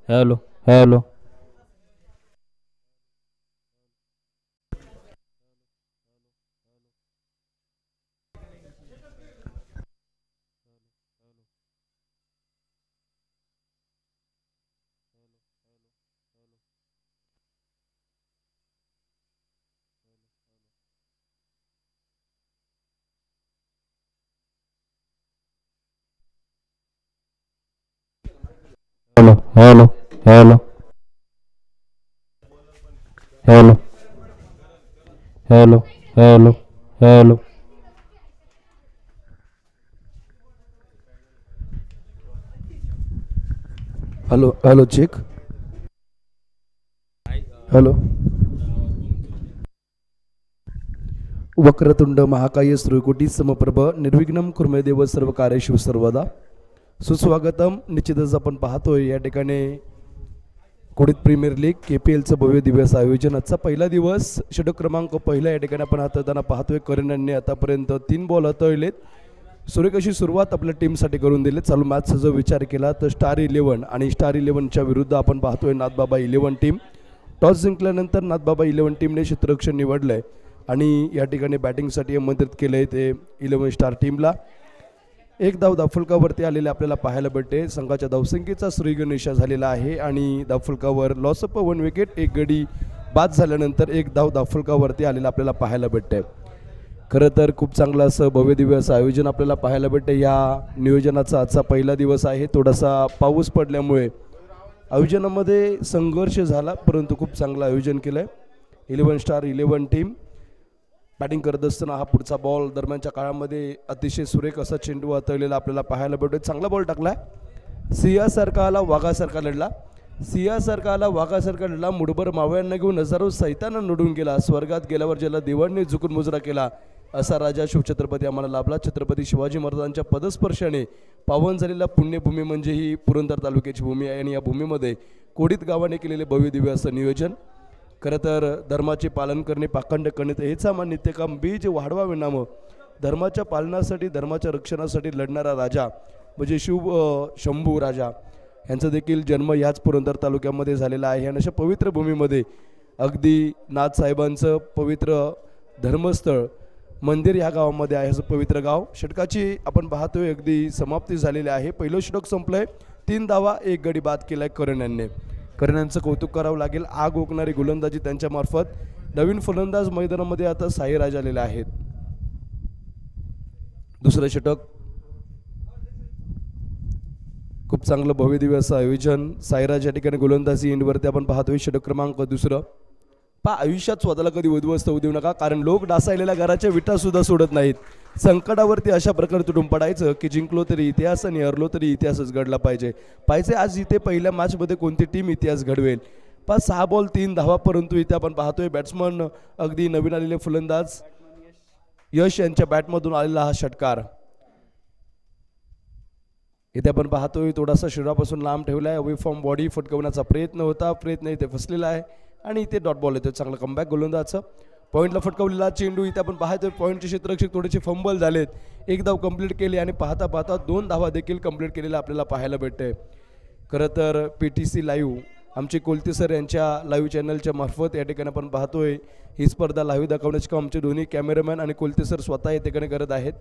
Hello hello hello hello hello hello hello hello hello hello hello check. Hello. वक्रतुंड महाकाय श्रीकोटी समप्रभ निर्विघ्नं कुर्मे देव सर्व कार्येषु सर्वदा. सुस्वागतम. निश्चितच आपण पाहतोय या ठिकाणी कोडीत प्रीमियर लीग KPLचं भव्य दिवस आयोजन. आजचा पहिला दिवस षटक क्रमांक पहिला या ठिकाणी आपण हाताळताना पाहतोय. करण आतापर्यंत 3 बॉल हाताळलेत. सुरेख अशी सुरुवात आपल्या टीमसाठी करून दिली. चालू मॅचचा जो विचार केला तर स्टार 11 आणि स्टार 11च्या विरुद्ध आपण पाहतोय नाथबाबा 11 टीम. टॉस जिंकल्यानंतर नाथबाबा 11 टीमने क्षेत्ररक्षण निवडलं आहे आणि या ठिकाणी बॅटिंगसाठी आमंत्रित केलं आहे ते 11 स्टार टीमला. एक धाव धावफलकावरती आलेले आपल्याला पाहायला भेटते. संघाच्या धावसंख्येचा श्रीगणेशा झालेला आहे आणि धावफलकावर लॉस ऑफ 1 विकेट, एक गडी बाद झाल्यानंतर एक धाव धावफलकावरती आलेला आपल्याला पाहायला भेटते. खरं तर खूप चांगलं असं भव्य दिव्य असं आयोजन आपल्याला पाहायला भेटते. या नियोजनाचा आजचा पहिला दिवस आहे. थोडासा पाऊस पडल्यामुळे आयोजनामध्ये संघर्ष झाला, परंतु खूप चांगलं आयोजन केलं आहे. 11 स्टार 11 टीम बॅटिंग करत असताना हा पुढचा बॉल दरम्यानच्या काळामध्ये अतिशय सुरेख असा चेंडू हाताळलेला आपल्याला पाहायला भेटतो. चांगला बॉल टाकला आहे. सिंहासारखा आला, वाघासारखा लढला. सिंहासारखा आला, वाघासारखा लढला. मुठभर मावळ्यांना घेऊन हजारो सैताना नडून गेला. स्वर्गात गेल्यावर ज्याला देवांनी झुकून मुजरा केला असा राजा शिवछत्रपती आम्हाला लाभला. छत्रपती शिवाजी महाराजांच्या पदस्पर्शाने पावन झालेला पुण्यभूमी म्हणजे ही पुरंदर तालुक्याची भूमी आहे आणि या भूमीमध्ये कोडीत गावाने केलेले भव्य दिव्य असं नियोजन. खरं तर धर्माचे पालन करणे, पाखंड करणे हेच आम्हा नित्यकाम. बीज वाढवावे नाम धर्माच्या पालनासाठी, धर्माच्या रक्षणासाठी लढणारा राजा म्हणजे शंभू राजा यांचा देखील जन्म याच पुरंदर तालुक्यामध्ये झालेला आहे. आणि अशा पवित्र भूमीमध्ये अगदी नाथसाहेबांचं पवित्र धर्मस्थळ मंदिर या गावामध्ये आहे. असं पवित्र गाव. षटकाची आपण पाहतोय अगदी समाप्ती झालेली आहे. पहिलं षटक संपलंय. 3 धावा, एक गडी बाद केलाय करण यांनी. करण यांचं कौतुक करावं लागेल. आग ओकणारी गोलंदाजी त्यांच्या मार्फत. नवीन फलंदाज मैदानामध्ये आता साईराज आलेले आहेत. दुसरं षटक खूप चांगलं भव्य दिव्य असं आयोजन. साईराज या ठिकाणी गोलंदाजी एंडवरती आपण पाहतोय. षटक क्रमांक दुसरं. आयुष्यात स्वतःला कधी उद्ध्वस्त होऊ देऊ नका, कारण लोक डासायलेल्या घराच्या विटा सुद्धा सोडत नाहीत. संकटावरती अशा प्रकारे तुटून पडायचं की जिंकलो तरी इतिहास आणि हरलो तरी इतिहासच घडला पाहिजे. पाहिजे आज इथे पहिल्या मॅचमध्ये कोणती टीम इतिहास घडवेल. 6 बॉल 3 धावा, परंतु इथे आपण पाहतोय बॅट्समन अगदी नवीन आलेले फलंदाज यश यांच्या बॅटमधून आलेला हा षटकार. इथे आपण पाहतोय थोडासा शरीरापासून लांब ठेवला आहे. अवे फ्रॉम बॉडी फटकवण्याचा प्रयत्न होता, प्रयत्न इथे फसलेला आहे आणि इथे डॉट बॉल येतो. चांगला कमबॅक गोलंदाजचं. पॉईंटला फटकवलेला चेंडू इथे आपण पाहतोय. पॉईंटचे क्षेत्ररक्षक थोडेसे फंबल झालेत. एक धाव कंप्लीट केली आणि पाहता पाहता 2 धावा देखील कंप्लीट केलेला आपल्याला पाहायला भेटते. खरं तर PTC लाईव्ह आमचे कोलते सर यांच्या लाईव्ह चॅनलच्या मार्फत या ठिकाणी आपण पाहतोय ही स्पर्धा लाईव्ह दाखवण्याचे काम आमचे दोन्ही कॅमेरामॅन आणि कोलते सर स्वतः या ठिकाणी करत आहेत.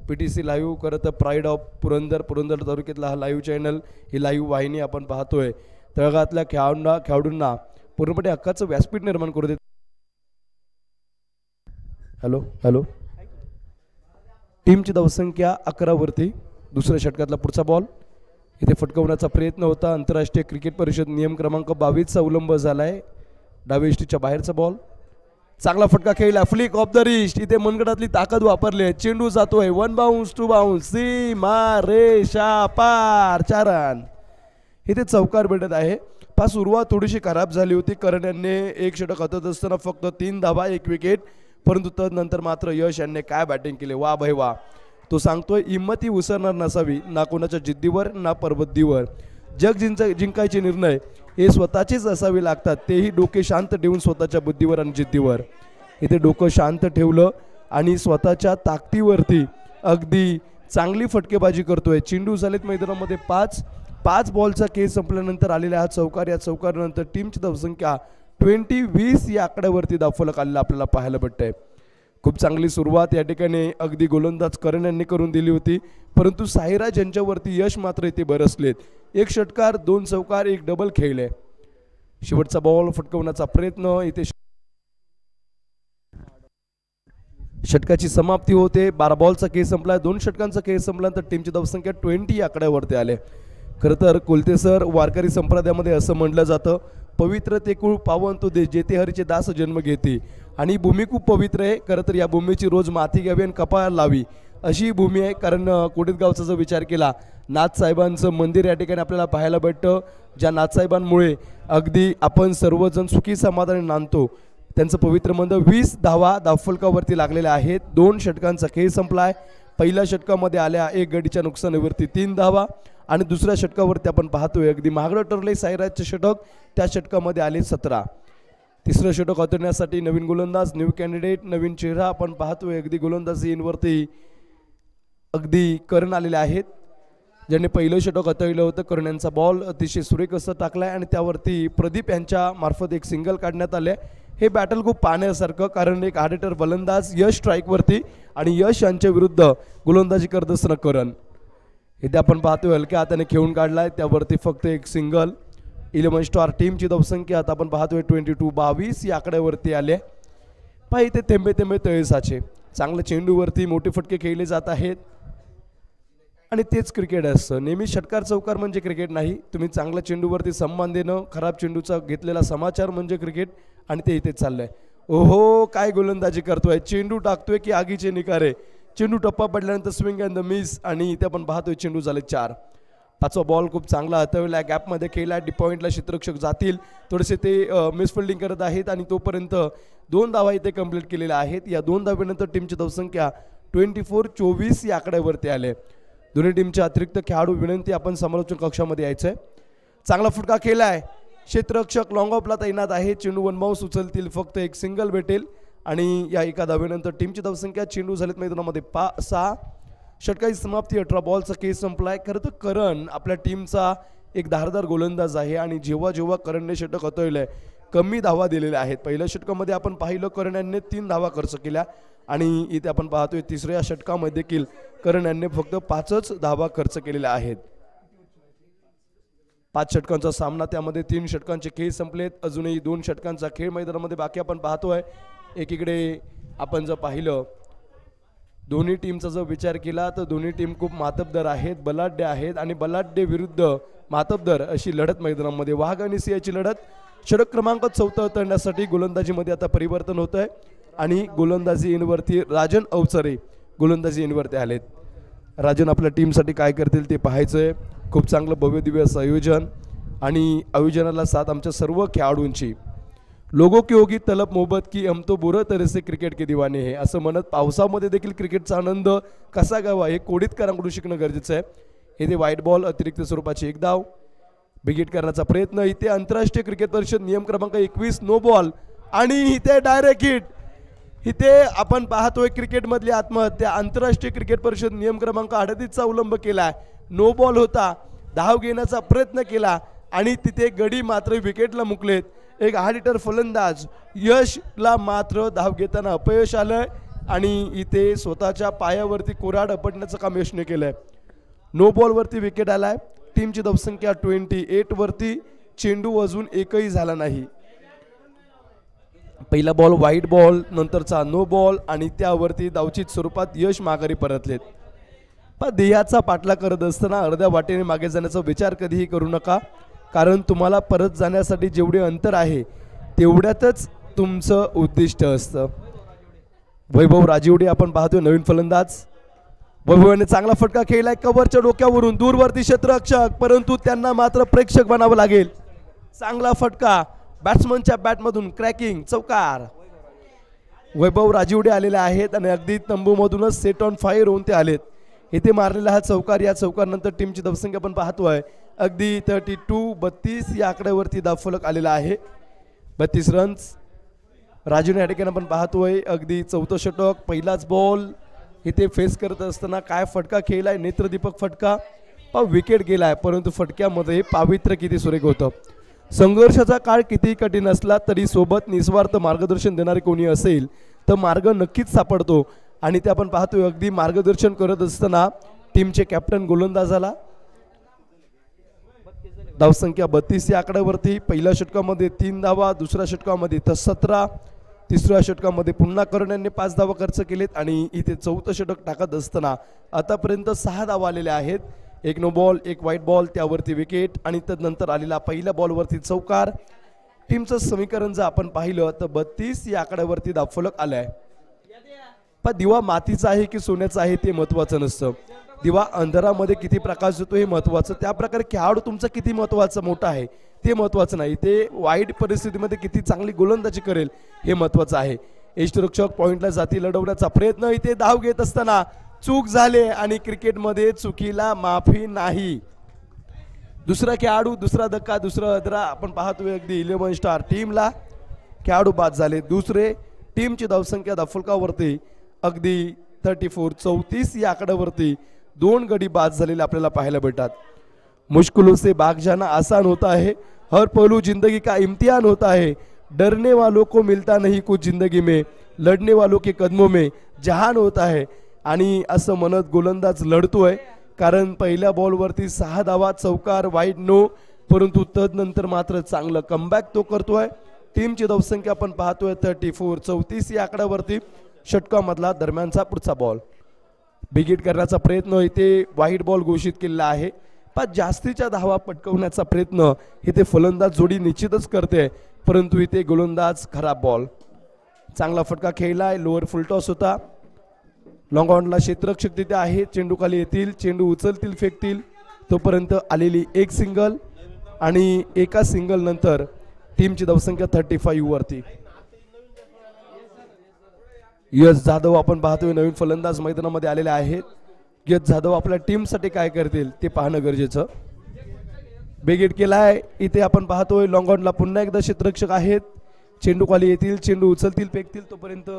PTC लाईव्ह खरं तर प्राईड ऑफ पुरंदर तालुक्यातला हा लाईव्ह चॅनल, ही लाईव्ह वाहिनी आपण पाहतोय. तळागाळातल्या खेळाडूंना पूर्णपणे हक्काचं व्यासपीठ निर्माण करू देत. Hello hello. टीमची धावसंख्या 11 वरती. दुसऱ्या षटकातला पुढचा बॉल इथे फटकवण्याचा प्रयत्न होता. आंतरराष्ट्रीय क्रिकेट परिषद नियम क्रमांक 22चा उल्लंघन झालाय. डावे इष्टीच्या बाहेरचा बॉल. चांगला फटका खेळला. Flick of the wrist. इथे मनगटातली ताकद वापरली. चेंडू जातोय 1 बाउन्स 2 बाउन्स. सीमा रेषा पार. 4 रन. इथे चौकार भेटत आहे. सुरुवात थोडीशी खराब झाली होती. करण यांनी एक षटक हातात असताना फक्त 3 धावा, 1 विकेट, परंतु तदनंतर मात्र यश यांनी काय बॅटिंग केले. वा भाई वा. तो सांगतोय हिंमत ही उसरणार नसावी, ना कोणाच्या जिद्दीवर ना परबद्दीवर. जग जिंकायचे निर्णय हे स्वतःचेच असावे लागतात, तेही डोके शांत ठेवून स्वतःच्या बुद्धीवर आणि जिद्दीवर. इथे डोकं शांत ठेवलं आणि स्वतःच्या ताकदीवरती अगदी चांगली फटकेबाजी करतोय. चेंडू झालेत मैदानामध्ये 5. 5 बॉलचा खेळ संपल्यानंतर आलेला हा चौकार, या चौकारानंतर टीमची धावसंख्या 20-20 या आकड्यावरती धावफलक आलेला आपल्याला पाहायला भेटतंय. खूप चांगली सुरुवात या ठिकाणी अगदी गोलंदाज करण यांनी करून दिली होती, परंतु साईराज यांच्यावरती यश मात्र इथे बरसलेत. 1 षटकार 2 चौकार 1 डबल खेळले. शेवटचा बॉल फटकवण्याचा प्रयत्न, इथे षटकाची समाप्ती होते. 12 बॉलचा खेळ संपला. 2 षटकांचा खेळ संपल्यानंतर टीमची धावसंख्या 20 आकड्यावरती आले. खरं तर कोलते सर, वारकरी संप्रदायामध्ये असं म्हटलं जातं, पवित्र ते कुळ पावन तो देश जेथे हरीचे दास जन्म घेते. आणि भूमी खूप पवित्र आहे. खरं तर या भूमीची रोज माती घ्यावी आणि कपाळाला लावी अशी भूमी आहे. कारण कोडीत गावचा जर विचार केला, नाथसाहेबांचं मंदिर या ठिकाणी आपल्याला पाहायला भेटतं, ज्या नाथसाहेबांमुळे अगदी आपण सर्वजण सुखी समाधानी नांदतो. त्यांचं पवित्र मंदिर. 20 धावा धावफलकावरती लागलेल्या आहेत. 2 षटकांचा खेळ संपलाय. पहिल्या षटकामध्ये आल्या 1 गडीच्या नुकसानीवरती 3 धावा आणि दुसऱ्या षटकावरती आपण पाहतोय अगदी महागडं ठरले साईराजचे षटक, त्या षटकामध्ये आले 17. तिसरं षटक हाताळण्यासाठी नवीन गोलंदाज, न्यू कॅन्डिडेट, नवीन चेहरा आपण पाहतोय. अगदी गोलंदाजी इनवरती अगदी करण आलेले आहेत, ज्यांनी पहिलं षटक हाताळलं होतं. करण यांचा बॉल अतिशय सुरेख असं टाकलाय आणि त्यावरती प्रदीप यांच्या मार्फत एक सिंगल काढण्यात आले. हे बॅटल खूप पाहण्यासारखं, कारण एक हार्डेटर फलंदाज यश स्ट्राईकवरती आणि यश यांच्या विरुद्ध गोलंदाजी करत असताना करण इथे आपण पाहतोय हलक्या हाताने खेळून काढलाय, त्यावरती फक्त एक सिंगल. 11 स्टार टीमची धावसंख्या आता आपण पाहतोय 22 या आकड्यावरती आले. पाहि इथे थेंबे थेंबे तळे साचे. चांगल्या चेंडूवरती मोठे फटके खेळले जात आहेत आणि तेच क्रिकेट असतं. नेहमी षटकार चौकार म्हणजे क्रिकेट नाही. तुम्ही चांगल्या चेंडूवरती सन्मान देणं, खराब चेंडूचा घेतलेला समाचार म्हणजे क्रिकेट, आणि ते इथेच चाललंय. ओहो, काय गोलंदाजी करतोय, चेंडू टाकतोय की आगीचे निकारे. चेंडू टप्पा पडल्यानंतर स्विंग अँड द मिस आणि इथे आपण पाहतोय चेंडू झाले 4. 5वा बॉल खूप चांगला हाताळला, गॅपमध्ये खेळला. पॉईंटला क्षेत्ररक्षक जातील, थोडेसे ते मिसफिल्डिंग करत आहेत आणि तोपर्यंत 2 धावा इथे कंप्लीट केलेल्या आहेत. या 2 धावेनंतर टीमची धावसंख्या 24 या आकड्यावरती आले. दोन्ही टीमच्या अतिरिक्त खेळाडू विनंती, आपण समालोचन कक्षामध्ये यायचंय. चांगला फटका केलाय, क्षेत्ररक्षक लॉंग ऑफला तैनात आहे. चेंडू 1 बाउन्स उचलतील, फक्त एक सिंगल भेटेल आणि या एका धावेनंतर टीमची धावसंख्या, चेंडू झालेत मैदानामध्ये 6. षटकाची समाप्ती. 18 बॉलचा केस संपलाय. खरं तर करण आपल्या टीमचा एक धारदार गोलंदाज आहे आणि जेव्हा जेव्हा करणने षटक हाताळलंय कमी धावा दिलेल्या आहेत. पहिल्या षटकामध्ये आपण पाहिलं करण यांनी 3 धावा खर्च केल्या आणि इथे आपण पाहतोय तिसऱ्या षटकामध्ये देखील करण यांनी फक्त 5च धावा खर्च केलेल्या आहेत. 5 षटकांचा सामना, त्यामध्ये 3 षटकांचे खेळ संपलेत. अजूनही 2 षटकांचा खेळ मैदानामध्ये बाकी आपण पाहतोय. एकीकडे आपण जर पाहिलं दोन्ही टीमचा जर विचार केला तर दोन्ही टीम खूप मातबदर आहेत, बलाढ्य आहेत आणि बलाढ्य विरुद्ध मातबदर अशी लढत मैदानामध्ये. वाघ आणि सिंहाची लढत. षटक क्रमांक 14 तळण्यासाठी गोलंदाजीमध्ये आता परिवर्तन होत आहे आणि गोलंदाजी इनवरती राजन अवचरे गोलंदाजी इनवरती आलेत. राजन आपल्या टीमसाठी काय करतील ते पाहायचंय. खूप चांगलं भव्य दिव्य असं आयोजन आणि आयोजनाला साथ आमच्या सर्व खेळाडूंची. लोगों की होगी तलब मोहब्बत की, हम तो बुरा तरह से क्रिकेट के दीवाने है असं म्हणत पावसामध्ये देखील क्रिकेटचा आनंद कसा घ्यावा हे कोडीतकरांकडून शिकणं गरजेचं आहे. इथे व्हाईट बॉल, अतिरिक्त स्वरूपाची 1 धाव बिगिट करण्याचा प्रयत्न. इथे आंतरराष्ट्रीय क्रिकेट परिषद नियम क्रमांक 21 नो बॉल आणि इथे डायरेक्ट हिट. इथे आपण पाहतोय क्रिकेटमधली आत्महत्या. आंतरराष्ट्रीय क्रिकेट परिषद नियम क्रमांक 38चा अवलंब केलाय. नो बॉल होता, धाव घेण्याचा प्रयत्न केला आणि तिथे गडी मात्र विकेटला मुकलेत. एक हार्ड फलंदाज यशला मात्र धाव घेताना अपयश आलंय आणि इथे स्वतःच्या पायावरती कोराड अपडण्याचं काम यशने केलंय. नो बॉलवरती विकेट आलाय. टीमची धावसंख्या 28 वरती. चेंडू अजून एकही झाला नाही. पहिला बॉल व्हाईट बॉल, नंतरचा नो बॉल आणि त्यावरती धावचित स्वरूपात यश माघारी परतलेत. पण ध्येयाचा पाठलाग करत असताना अर्ध्या वाटेने मागे जाण्याचा विचार कधीही करू नका, कारण तुम्हाला परत जाण्यासाठी जेवढे अंतर आहे तेवढ्यातच तुमचं उद्दिष्ट असतं. वैभव राजिवडे आपण पाहतोय नवीन फलंदाज. वैभवाने चांगला फटका खेळलाय कव्हरच्या डोक्यावरून, दूरवरती क्षेत्ररक्षक, परंतु त्यांना मात्र प्रेक्षक बनावं लागेल. चांगला फटका बॅट्समनच्या बॅटमधून, क्रॅकिंग, चौकार. वैभव राजिवडे आलेले आहेत आणि अगदी तंबूमधूनच सेट ऑन फायर होऊन ते आलेत. इथे मारलेला हा चौकार. या चौकारनंतर टीमची धावसंख्या आपण पाहतोय अगदी 32 या आकड्यावरती धावफलक आलेला आहे. 32 रन्स. राजूने या ठिकाणी आपण पाहतोय अगदी 4थं षटक. पहिलाच बॉल इथे फेस करत असताना काय फटका खेळलाय, नेत्रदीपक फटका. विकेट गेलाय, परंतु फटक्यामध्ये पावित्र्य किती सुरेख होतं. संघर्षाचा काळ किती कठीण असला तरी सोबत निस्वार्थ मार्गदर्शन देणारे कोणी असेल तर मार्ग नक्कीच सापडतो. आणि ते आपण पाहतोय अगदी मार्गदर्शन करत असताना टीमचे कॅप्टन गोलंदाजाला धावसंख्या 32 या आकड्यावरती. पहिल्या षटकामध्ये 3 धावा, दुसऱ्या षटकामध्ये 17, तिसऱ्या षटकामध्ये पुन्हा करण यांनी 5 धावा खर्च केलेत आणि इथे चौथं षटक टाकत असताना आतापर्यंत 6 धावा आलेल्या आहेत. एक नो बॉल, एक वाईट बॉल, त्यावरती विकेट आणि तदनंतर आलेला पहिल्या बॉलवरती चौकार. टीमचं समीकरण जर आपण पाहिलं तर 32 या आकड्यावरती धावफलक आलाय. पण दिवा मातीचा आहे की सोन्याचा आहे ते महत्वाचं नसतं. दिवा अंधारामध्ये किती प्रकाश देतो हे महत्वाचं. त्या प्रकारे खेळाडू तुमचा किती महत्वाचं मोठा आहे ते महत्वाचं नाही. ते वाईट परिस्थितीमध्ये किती चांगली गोलंदाजी करेल हे महत्वाचं आहे. यष्टिरक्षक पॉइंटला जाती लढवण्याचा प्रयत्न, इथे धाव घेत असताना चूक झाले आणि क्रिकेटमध्ये चुकीला माफी नाही. दुसरा खेळाडू, दुसरा धक्का, दुसरा अदरा आपण पाहतोय. अगदी 11 स्टार टीमला खेळाडू बाद झाले. दुसरे टीमची धावसंख्या धावफलकावरती अगदी 34 या आकड्यावरती 2 गडी बाद झालेले आपल्याला पाहायला भेटतात. मुश्किलों से भाग जाना आसान होता है, हर पहलू जिंदगी का इम्तिहान होता है. डरने वालों को मिलता नहीं कुछ जिंदगी में, लढने वालों के कदमों में जहान होता है. आणि असं म्हणत गोलंदाज लढतोय कारण पहिल्या बॉलवरती 6 धावा, चौकार, वाईड नो, परंतु तदनंतर मात्र चांगलं कमबॅक तो करतोय. टीमची धावसंख्या आपण पाहतोय 34 या आकड्यावरती. षटकामधला दरम्यानचा पुढचा बॉल बिगिट करण्याचा प्रयत्न, इथे वाईट बॉल घोषित केलेला आहे. पण जास्तीच्या धावा पटकवण्याचा प्रयत्न इथे फलंदाज जोडी निश्चितच करते, परंतु इथे गोलंदाज खराब बॉल. चांगला फटका खेळलाय, लोअर फुलटॉस होता. लॉंग ऑनला क्षेत्ररक्षक तिथे आहे. चेंडू खाली येतील, चेंडू उचलतील, फेकतील, तोपर्यंत आलेली एक सिंगल आणि एका सिंगल नंतर टीमची धावसंख्या 35 वरती. यश जाधव आपण पाहतोय नवीन फलंदाज मैदानामध्ये आलेले आहेत. यश जाधव आपल्या टीमसाठी काय करतील ते पाहणं गरजेचं. बेगेट केलाय, इथे आपण पाहतोय लॉंग ऑनला पुन्हा एकदा क्षेत्ररक्षक आहेत. चेंडू खाली येतील, चेंडू उचलतील, फेकतील, तोपर्यंत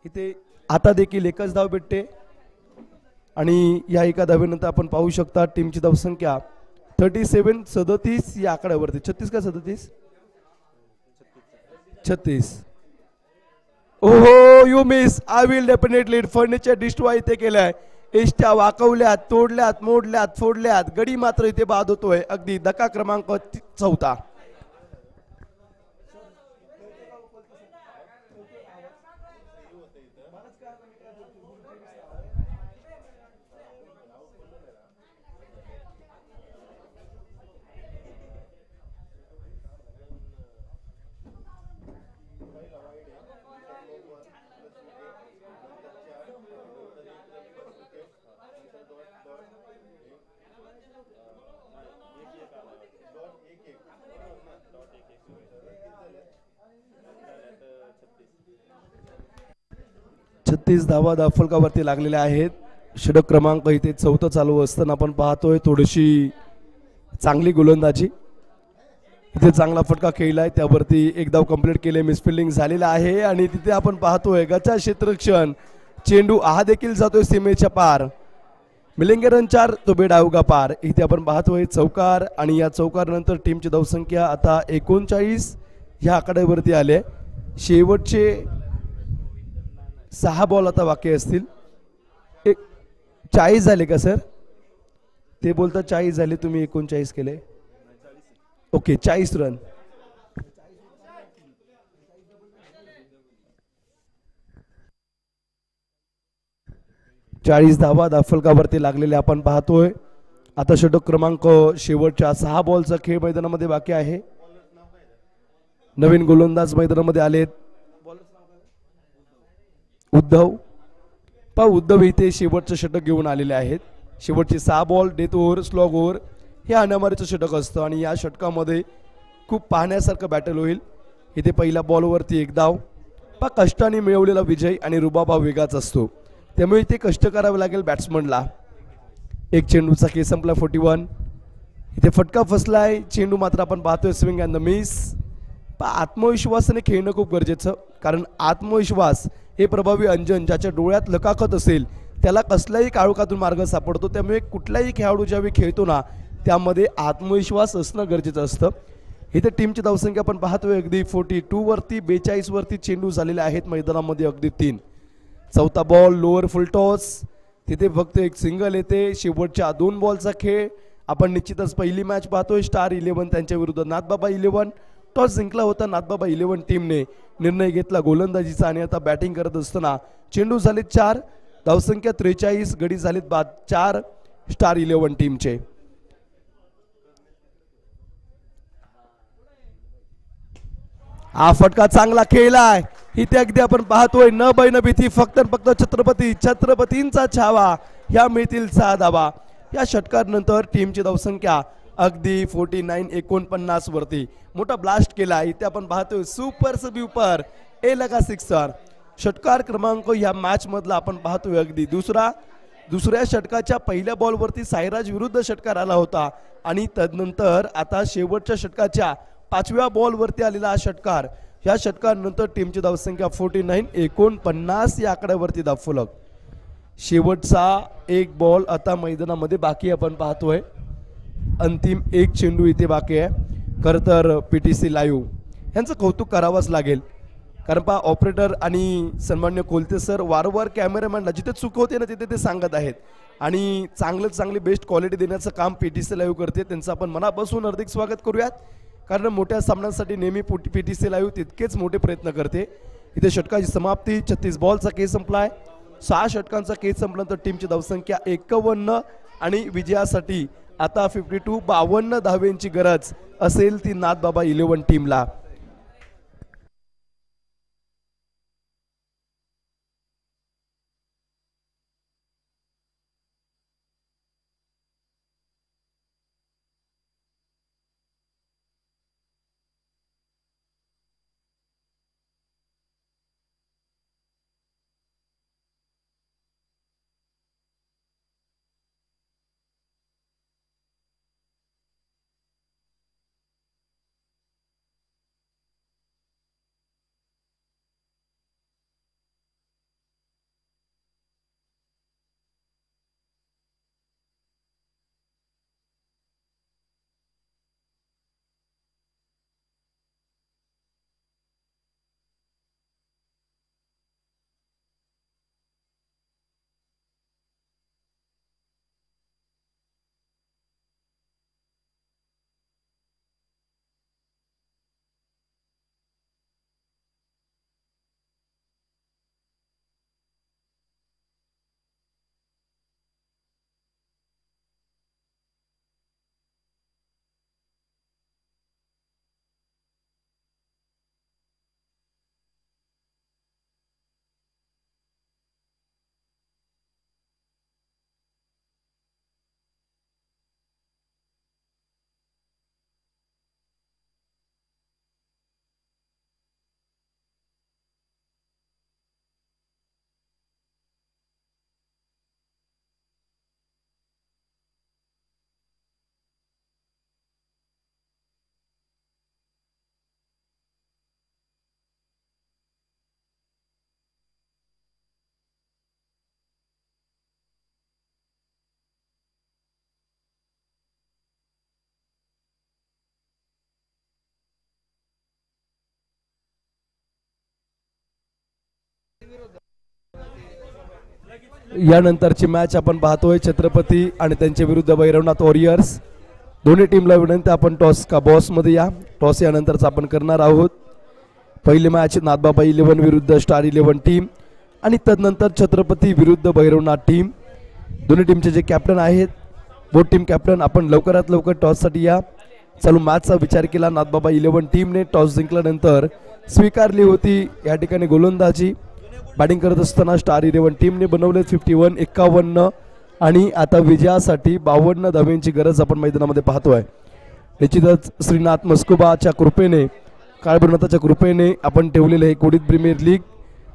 इथे आता देखील एकच धाव भेटते. आणि या एका धावेनंतर आपण पाहू शकता टीमची धावसंख्या 37 या आकड्यावरती. 36 का 37? 36. ओहो, you miss. I will definitely. Furniture destroy इथे केलाय. एष्ट्या वाकवल्यात, तोडल्यात, मोडल्यात, फोडल्यात, गडी मात्र इथे बाद होतोय. अगदी धक्का क्रमांक 4. धावा धावफलकावरती लागलेल्या आहेत. षटक क्रमांक इथे 4 चालू असताना आपण पाहतोय थोडीशी चांगली गोलंदाजी. इथे चांगला फटका खेळलाय, त्यावरती एक धाव कंप्लीट केले, मिसफिल्डिंग झालेला आहे. आणि तिथे आपण पाहतोय गचा क्षेत्ररक्षण, चेंडू हा देखील जातोय सीमेच्या पार. मिलिंगे रन 4, तो बेडावगा पार. इथे आपण पाहतोय चौकार आणि या चौकार नंतर टीमची धावसंख्या आता 39 ह्या आकड्यावरती आले. शेवटचे 6 बॉल आता बाकी असतील. 40 झाले का सर? ते बोलतात 40 झाले, तुम्ही 39 केले. Okay, 40 run. धावा धावफलकावरती लागलेले आपण पाहतोय. आता षटक क्रमांक शेवटच्या 6 बॉलचा खेळ मैदानामध्ये बाकी आहे. नवीन गोलंदाज मैदानामध्ये आलेत. उद्धव इथे शेवटचं षटक घेऊन आलेले आहेत. शेवटचे 6 ball, death over, slog over हे अनामारीचं षटक असतं आणि या षटकामध्ये खूप पाहण्यासारखं बॅटल होईल. इथे पहिल्या बॉलवरती एक धाव. कष्टाने मिळवलेला विजय आणि रुबाब हा वेगळाच असतो, त्यामुळे इथे कष्ट करावे लागेल बॅट्समनला. एक चेंडूचा खेळ संपला 41. इथे फटका फसलाय, चेंडू मात्र आपण पाहतोय स्विंग अँड द मिस. आत्मविश्वासाने खेळणं खूप गरजेचं, कारण आत्मविश्वास हे प्रभावी अंजन ज्याच्या डोळ्यात लकाकत असेल त्याला कसल्याही काळोखातून मार्ग सापडतो. त्यामुळे कुठलाही खेळाडू ज्यावेळी खेळतो ना त्यामध्ये आत्मविश्वास असणं गरजेचं असतं. इथे टीमची धावसंख्या आपण पाहतोय अगदी 42 वरती, 42 वरती चेंडू झालेले आहेत मैदानामध्ये अगदी 3. चौथा बॉल लोअर फुल टॉस, तिथे फक्त एक सिंगल येते. शेवटच्या 2 बॉलचा खेळ आपण निश्चितच पहिली मॅच पाहतोय. स्टार 11 त्यांच्या विरुद्ध नाथबाबा 11. टॉस जिंकला होता नाथबाबा 11 टीमने, निर्णय घेतला गोलंदाजीचा आणि आता बॅटिंग करत असताना चेंडू झाले 4, धावसंख्या 43, गडी झालेत बाद 4 स्टार 11 टीमचे. हा फटका चांगला खेळलाय. इथे अगदी आपण पाहतोय न बैन भीती, फक्त छत्रपतींचा छावा, या मिळतील 6 धावा. या षटकानंतर टीमची धावसंख्या अगदी 49 वरती. मोठा ब्लास्ट केला. इथे आपण पाहतोय सुपर स्वीपर ए लगा सिक्सर. षटकार क्रमांक या मॅच मधला आपण पाहतोय अगदी दुसऱ्या षटकाच्या पहिल्या बॉलवरती साईराज विरुद्ध षटकार आला होता आणि तदनंतर आता शेवटच्या षटकाच्या 5व्या बॉलवरती आलेला हा षटकार. या षटकानंतर टीमची धावसंख्या 49 या आकड्यावरती धावफलक. शेवटचा एक बॉल आता मैदानामध्ये बाकी आपण पाहतोय. अंतिम एक चेंडू इथे बाकी आहे. खरं तर PTC लाईव्ह यांचं कौतुक करावंच लागेल, कारण पहा ऑपरेटर आणि सन्मान्य कोलते सर वारंवार कॅमेरामॅनला जिथे चूक होते ना तिथे ते सांगत आहेत आणि चांगली बेस्ट क्वालिटी देण्याचं काम PTC लाईव्ह करते. त्यांचं आपण मनापासून हार्दिक स्वागत करूयात, कारण मोठ्या सामन्यांसाठी नेहमी PTC लाईव्ह तितकेच मोठे प्रयत्न करते. इथे षटकाची समाप्ती. 36 बॉलचा खेळ संपलाय. 6 षटकांचा खेळ संपल्यानंतर टीमची धावसंख्या 51 आणि विजयासाठी आता 52 धावेंची गरज असेल ती नाथबाबा 11 टीमला. यानंतरची मॅच आपण पाहतोय छत्रपती आणि त्यांच्या विरुद्ध भैरवनाथ वॉरियर्स. दोन्ही टीमला विनंती आपण टॉस का बॉस मध्ये या. टॉस यानंतरच आपण करणार आहोत. पहिली मॅच नाथबाबा 11 विरुद्ध स्टार 11 टीम आणि तदनंतर छत्रपती विरुद्ध भैरवनाथ टीम. दोन्ही टीमचे जे कॅप्टन आहेत बोथ टीम कॅप्टन आपण लवकरात लवकर टॉससाठी या. चालू मॅचचा विचार केला. नाथबाबा 11 टीमने टॉस जिंकल्यानंतर स्वीकारली होती या ठिकाणी गोलंदाजी. बॅटिंग करत असताना स्टार 11 टीमने बनवले 51 आणि आता विजयासाठी 52 धावेंची गरज आपण मैदानामध्ये पाहतोय. निश्चितच श्रीनाथ मस्कुबाच्या कृपेने काळभैरवनाथाच्या कृपेने आपण ठेवलेले हे कोडीत प्रीमियर लीग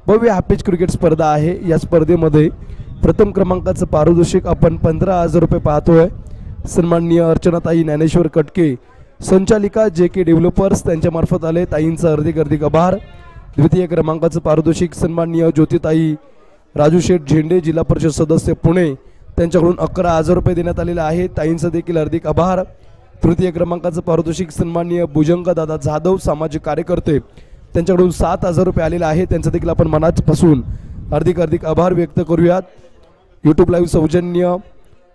भव्य हॅपीच क्रिकेट स्पर्धा आहे. या स्पर्धेमध्ये प्रथम क्रमांकाचं पारितोषिक आपण 15,000 रुपये पाहतोय. सन्माननीय अर्चनाताई ज्ञानेश्वर कटके संचालिका JK डेव्हलपर्स त्यांच्या मार्फत आले. ताईंचा हार्दिक आभार. द्वितीय क्रमांकाचं पारितोषिक सन्माननीय ज्योतिताई राजू शेठ झेंडे जिल्हा परिषद सदस्य पुणे त्यांच्याकडून 11,000 रुपये देण्यात आलेले आहेत. ताईंचा देखील हार्दिक आभार. तृतीय क्रमांकाचं पारितोषिक सन्माननीय भुजंग दादा जाधव सामाजिक कार्यकर्ते त्यांच्याकडून 7,000 रुपये आलेले आहेत. त्यांचं देखील आपण मनापासून हार्दिक हार्दिक आभार व्यक्त करूयात. यूट्यूब लाईव्ह सौजन्य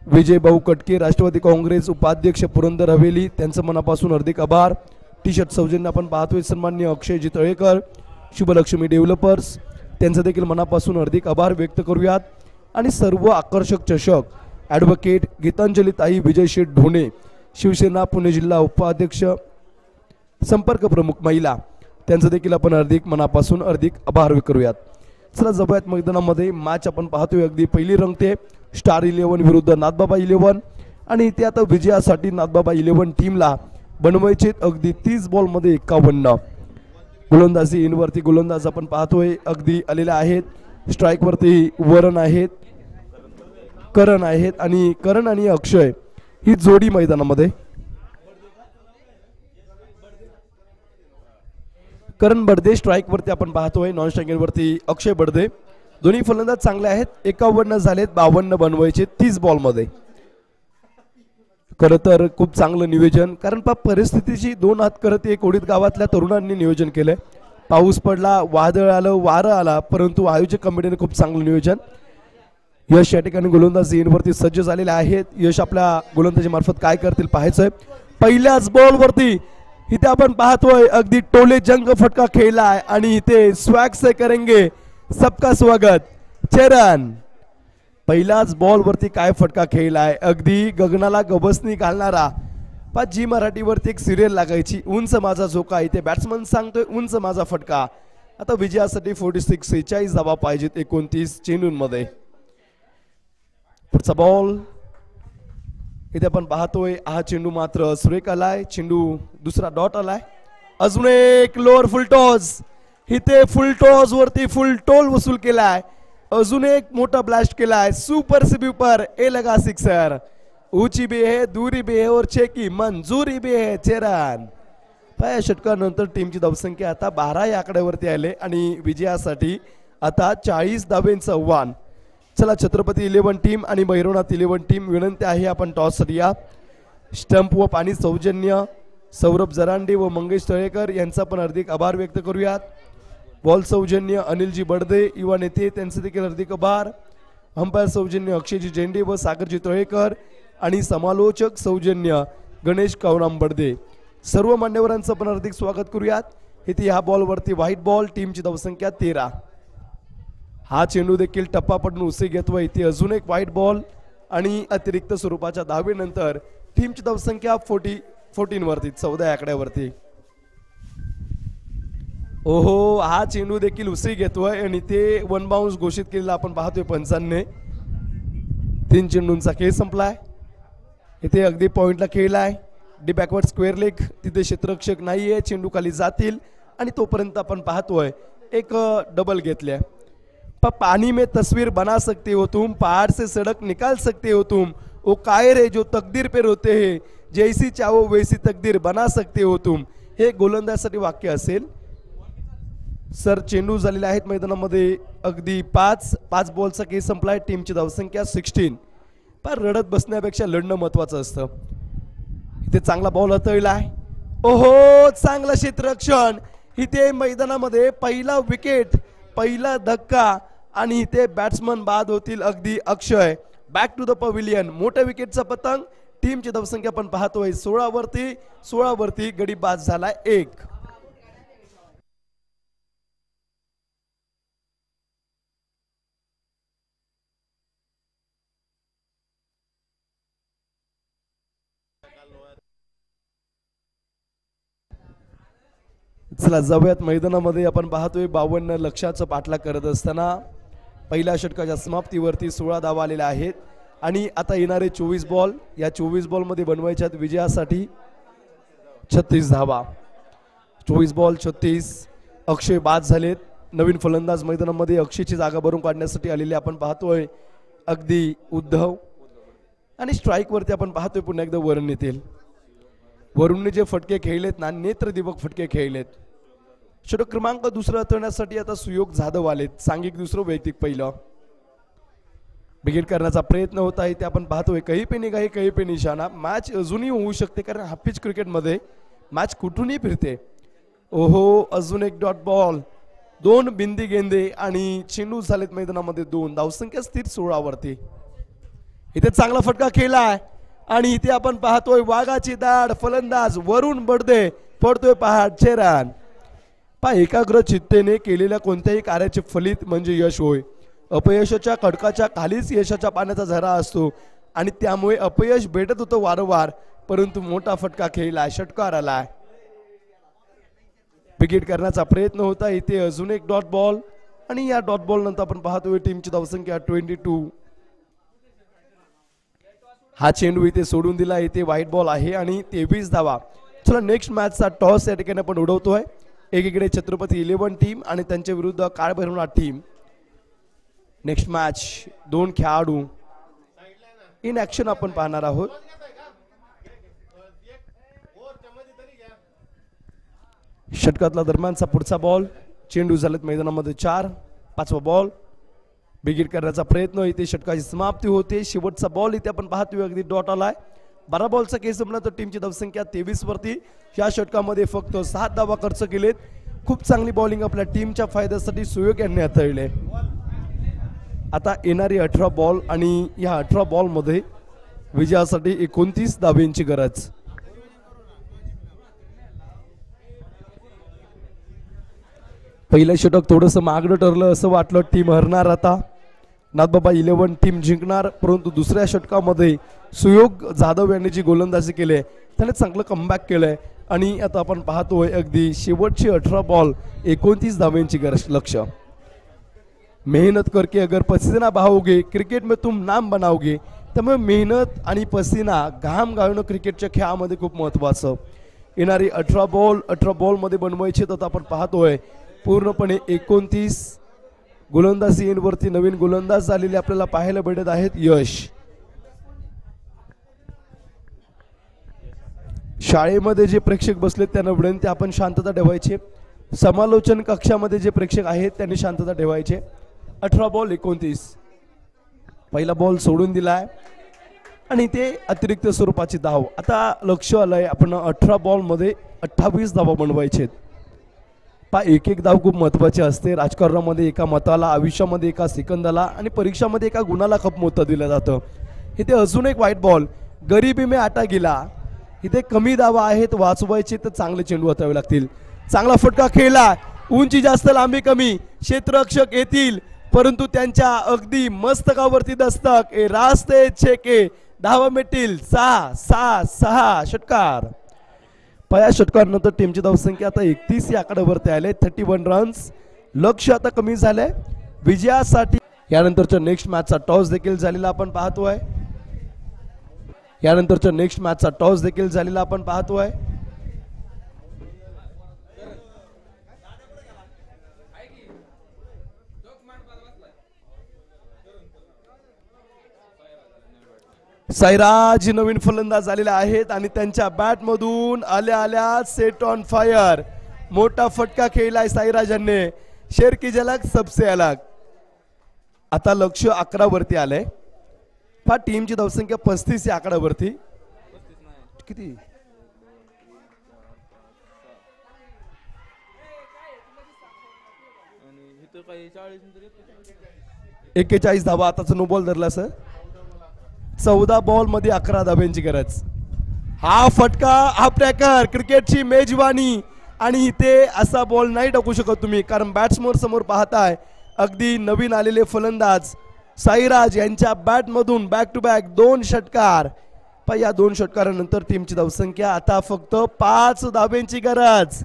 विजय भाऊ कटके राष्ट्रवादी काँग्रेस उपाध्यक्ष पुरंदर हवेली त्यांचं मनापासून हार्दिक आभार. टी शर्ट सौजन्य आपण पाहतोय सन्माननीय अक्षयजी तळेकर शुभलक्ष्मी डेव्हलपर्स त्यांचं देखील मनापासून हार्दिक आभार व्यक्त करूयात. आणि सर्व आकर्षक चषक ॲडव्होकेट गीतांजली ताई विजय शेठ ढोणे शिवसेना पुणे जिल्हा उपाध्यक्ष संपर्क प्रमुख महिला त्यांचं देखील आपण हार्दिक मनापासून हार्दिक आभार करूयात. चला जाऊयात मैदानामध्ये. मॅच आपण पाहतोय अगदी पहिली रंगते स्टार 11 विरुद्ध नाथबाबा 11 आणि इथे आता विजयासाठी नाथबाबा 11 टीमला बनवायचे अगदी 30 बॉलमध्ये 51. गोलंदाजी इनवरती गोलंदाज आपण पाहतोय अगदी आलेले आहेत. स्ट्राईकवरती वरण आहेत करण आहेत आणि करण आणि अक्षय ही जोडी मैदानामध्ये. करण बडदे स्ट्राईकवरती आपण पाहतोय. नॉन स्ट्राईकवरती अक्षय बडदे. दोन्ही फलंदाज चांगले आहेत. 51 झालेत 52 बनवायचे 30 बॉलमध्ये. खरं तर खूप चांगलं नियोजन कारण परिस्थितीची 2 हात करत एक ओढीत गावातल्या तरुणांनी नियोजन केलंय. पाऊस पडला वादळ आलं वारं आला परंतु आयोजक कमिटीने खूप चांगलं नियोजन. यश या ठिकाणी गोलंदाजी इनवरती सज्ज झालेले आहेत. यश आपल्या गोलंदाजी मार्फत काय करतील पाहायचंय. पहिल्याच बॉलवरती इथे आपण पाहतोय अगदी टोले जंग फटका खेळलाय आणि इथे स्वॅग से करेंगे सबका स्वागत चरण. पहिल्याच बॉलवरती काय फटका खेळलाय अगदी गगनाला गबसनी घालणारा. जी मराठीवरती एक सिरियल लागायची उंच माझा झोका इथे बॅट्समन सांगतोय उंच माझा फटका. आता विजयासाठी 46 धावा पाहिजेत 29 चेंडूंमध्ये. पुढचा बॉल इथे आपण पाहतोय हा चेंडू मात्र सुरेख आलाय. चेंडू दुसरा डॉट आलाय. अजून एक लोअर फुल टॉस इथे फुल टॉस वरती फुल टोल वसूल केलाय. अजून एक मोठा ब्लास्ट केलाय. सुपर स्वीपर ए लगा सिक्सर. ऊंची भी है दूरी भी है और 6 की मंजुरी भी है चेरन. या षटकानंतर टीमची धावसंख्या आता 12 या आकड्यावरती आले आणि विजयासाठी आता 40 धावेंचं आव्हान. चला छत्रपती 11 टीम आणि भैरवनाथ 11 टीम विनंती आहे आपण टॉससाठी या. स्टंप व पाणी सौजन्य सौरभ जरांडे व मंगेश तळेकर यांचा पण हार्दिक आभार व्यक्त करूयात. बॉल सौजन्य अनिलजी बडदे युवा नेते त्यांचे देखील हार्दिक आभार. अंपायर सौजन्य अक्षयजी झेंडे व सागरजी तळेकर आणि समालोचक सौजन्य गणेश कावराम बडदे सर्व मान्यवरांचं पण हार्दिक स्वागत करूयात. इथे ह्या बॉलवरती व्हाईट बॉल टीमची धावसंख्या 13. हा चेंडू देखील टप्पा पडून उसे घेतोय. इथे अजून एक व्हाईट बॉल आणि अतिरिक्त स्वरूपाच्या धावेनंतर टीमची धावसंख्या 14 वरती 14 आकड्यावरती. ओहो हा चेंडू देखील उसे घेतोय आणि ते 1 बाउन्स घोषित केलेला आपण पाहतोय पंचांनी. 3 चेंडूंचा खेळ संपलाय. इथे अगदी पॉइंटला खेळलाय. डी बॅकवर्ड स्क्वेअर लेग तिथे क्षेत्ररक्षक नाहीये. चेंडू खाली जातील आणि तोपर्यंत आपण पाहतोय एक डबल घेतल्या. पानी में तस्वीर बना सकते हो तुम पहाड़ से सड़क निकाल सकते हो तुम वो कायर है जो तकदीर पे रोते हैं जैसी चाहो वैसी तकदीर बना सकते हो तुम. हे गोलंदाजासाठी वाक्य असेल. सर चेंडू झालेले आहेत मैदानामध्ये अगदी 5 बॉलचा खेळ संपलाय. टीमची धावसंख्या 16. पण रडत बसण्यापेक्षा लढणं महत्वाचं असतं. इथे चांगला बॉल हाताळलाय. ओहो चांगला क्षेत्ररक्षण. इथे मैदानामध्ये पहिला विकेट पहिला धक्का आणि इथे बॅट्समन बाद होतील अगदी अक्षय. Back to the pavilion. मोठ्या विकेटचा पतंग. टीमची धावसंख्या आपण पाहतोय 16 वरती गडी बाद झालाय 1. चला जाऊयात मैदानामध्ये. आपण पाहतोय 52 लक्षाचं पाठलाग करत असताना पहिल्या षटकाच्या समाप्तीवरती 16 धावा आलेल्या आहेत आणि आता येणारे 24 बॉल. या 24 बॉलमध्ये बनवायच्यात विजयासाठी 36 धावा. 24 बॉल 36. अक्षय बाद झालेत. नवीन फलंदाज मैदानामध्ये अक्षयची जागा भरून काढण्यासाठी आलेले आपण पाहतोय अगदी उद्धव. आणि स्ट्राईकवरती आपण पाहतोय पुन्हा एकदा वरुण येतील. वरुणने जे फटके खेळलेत ना नेत्रदिवक फटके खेळलेत. षटक क्रमांक दुसरा हाताळण्यासाठी आता सुयोग जाधव आलेत. सांघिक दुसरं वैयक्तिक पहिलं. बिगिट करण्याचा प्रयत्न होत आहे ते आपण पाहतोय. कही पे निगाही कही पे निशाणा. मॅच अजूनही होऊ शकते कारण हाफिज क्रिकेटमध्ये मॅच कुठूनही फिरते. ओहो, अजून एक डॉट बॉल. 2 बिंदी गेंदे आणि चेंडू झालेत मैदानामध्ये 2. धावसंख्या स्थिर 16 वरती. इथे चांगला फटका खेळलाय आणि इथे आपण पाहतोय वाघाची दाढ. फलंदाज वरुण बडदे पडतोय पहाट चेरान. एकाग्र चित्तेने केलेल्या कोणत्याही कार्याचे फलित म्हणजे यश होय. अपयशाच्या खडकाच्या खालीच यशाच्या पाण्याचा झरा असतो आणि त्यामुळे अपयश भेटत होतं वारंवार, परंतु मोठा फटका खेळला, षटकार आलाय. विकेट करण्याचा प्रयत्न होता. इथे अजून एक डॉट बॉल आणि या डॉट बॉल नंतर आपण पाहतोय टीमची धावसंख्या 22. हा चेंडू इथे सोडून दिला. इथे व्हाईट बॉल आहे आणि 23 धावा. चला नेक्स्ट मॅचचा टॉस या ठिकाणी आपण उडवतोय. एकीकडे छत्रपती 11 टीम आणि त्यांच्या विरुद्ध काळभैरवनाथ टीम. नेक्स्ट मॅच 2 खेळाडू इन ऍक्शन आपण पाहणार आहोत. षटकातला दरम्यानचा पुढचा बॉल. चेंडू झालेत मैदानामध्ये 4. 5वा बॉल. बिगिट करण्याचा प्रयत्न. इथे षटकाची समाप्ती होते. शेवटचा बॉल इथे आपण पाहतोय अगदी डॉट आलाय. 12 बॉलचा केस संपला तर टीमची धावसंख्या 23 वरती. या षटकामध्ये फक्त 7 धावा खर्च केलेत. खूप चांगली बॉलिंग आपल्या टीमच्या फायद्यासाठी सुयोग यांनी हाताळले. आता येणारी 18 बॉल आणि या 18 बॉल मध्ये विजयासाठी 29 धाब्यांची गरज. पहिलं षटक थोडंसं मागणं ठरलं असं वाटलं. टीम हरणार आता. नाथबाबा 11 टीम जिंकणार, परंतु दुसऱ्या षटकामध्ये सुयोग जाधव यांनी जी गोलंदाजी केली त्याने चांगलं कमबॅक केलंय आणि आता आपण पाहतोय अगदी शेवटची 18 बॉल 29 धाब्यांची गरज. लक्ष. मेहनत करके अगर पसीना बहाओगे क्रिकेट में तुम नाम बनाओगे. त्यामुळे मेहनत आणि पसीना घाम गाळणं क्रिकेटच्या खेळामध्ये खूप महत्त्वाचं. येणारी 18 बॉलमध्ये बनवायचे तर आपण पाहतोय पूर्णपणे 29 गोलंदाजी एंडवरती नवीन गोलंदाज झालेले आपल्याला पाहायला भेटत आहेत. यश. शाळेमध्ये जे प्रेक्षक बसलेत त्यांना विनंती आपण शांतता ठेवायची. समालोचन कक्षामध्ये जे प्रेक्षक आहेत त्यांनी शांतता ठेवायचे. 18 बॉल 29. पहिला बॉल सोडून दिलाय आणि ते अतिरिक्त स्वरूपाची धाव. आता लक्ष आलंय आपण 18 बॉल मध्ये 28 धावा बनवायचे. एक एक धाव खूप महत्वाची असते. राजकारणामध्ये एका मताला, आयुष्यामध्ये एका सेकंदाला आणि परीक्षामध्ये एका गुणाला खूप महत्त्व दिलं जातं. इथे अजून एक व्हाईट बॉल. गरिबी में आटा गेला. इथे कमी धावा आहेत, वाचवायचे तर चांगले चेंडू हातावे लागतील. चांगला फटका खेळला. उंची जास्त लांबी कमी. क्षेत्ररक्षक येतील परंतु त्यांच्या अगदी मस्तकावरती दस्तक. रास्ते छेके धावा मिळतील. 6 षटकार. पहिल्या षटकानंतर टीमची धावसंख्या आता 31 या आकड्यावरती आले. 31 रन्स. लक्ष आता कमी झालंय विजयासाठी. यानंतरच्या नेक्स्ट मॅचचा टॉस देखील झालेला आपण पाहतोय. साईराज नवीन फलंदाज झालेले आहेत आणि त्यांच्या बॅट मधून आल्या सेट ऑन फायर. मोठा फटका खेळलाय साईराजांनी. शेर की झलक सबसे अलग. आता लक्ष 11 वरती आलंय. टीमची धावसंख्या 35 या आकड्यावरती. किती 41 धावा. आताच नो बॉल धरला सर. 14 बॉल मध्ये 11 धाब्यांची गरज. हा फटका, हा ट्रॅकर, क्रिकेटची मेजवानी आणि इथे असा बॉल नाही टाकू शकत तुम्ही कारण बॅट्समन समोर पाहताय अगदी नवीन आलेले फलंदाज साईराज यांच्या बॅट मधून बॅक टू बॅक 2 षटकार. या 2 षटकारानंतर टीमची धावसंख्या आता फक्त 5 धाब्यांची गरज.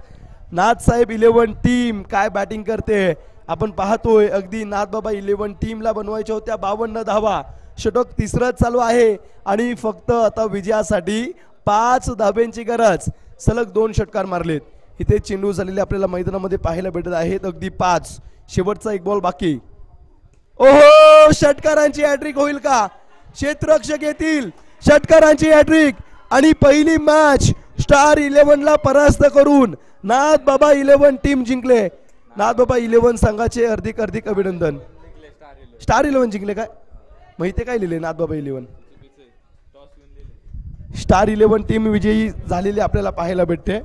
नाथसाहेब 11 टीम काय बॅटिंग करते आपण पाहतोय. अगदी नाथबाबा 11 टीमला बनवायच्या होत्या 52 धावा. षटक तिसरं चालू आहे आणि फक्त आता विजयासाठी 5 धाब्यांची गरज. सलग 2 षटकार मारलेत. इथे चेंडू झालेले आपल्याला मैदानामध्ये पाहायला भेटत आहेत अगदी 5. शेवटचा 1 बॉल बाकी. ओहो, षटकारांची हॅट्रिक होईल का? क्षेत्ररक्षक येतील. षटकारांची हॅट्रिक आणि पहिली मॅच स्टार 11 ला परास्त करून नाथबाबा 11 टीम जिंकले. नाथबाबा 11 संघाचे हार्दिक अभिनंदन. स्टार 11 जिंकले काय? मग इथे काय लिहिले नाथ बाबा 11? स्टार 11 टीम विजयी झालेली आपल्याला पाहायला भेटते.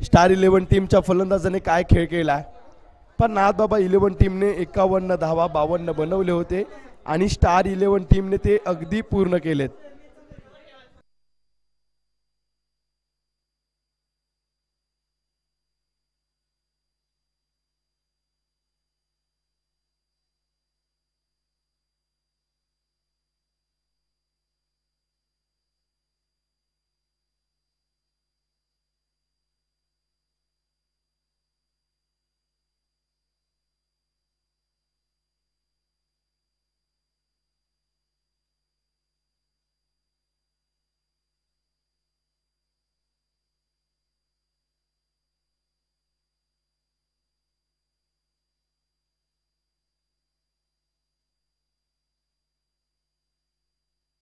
स्टार 11 टीमच्या फलंदाजाने काय खेळ केला, पण नाथ बाबा 11 टीमने 51 धावा 52 बनवले होते आणि स्टार 11 टीमने ते अगदी पूर्ण केलेत.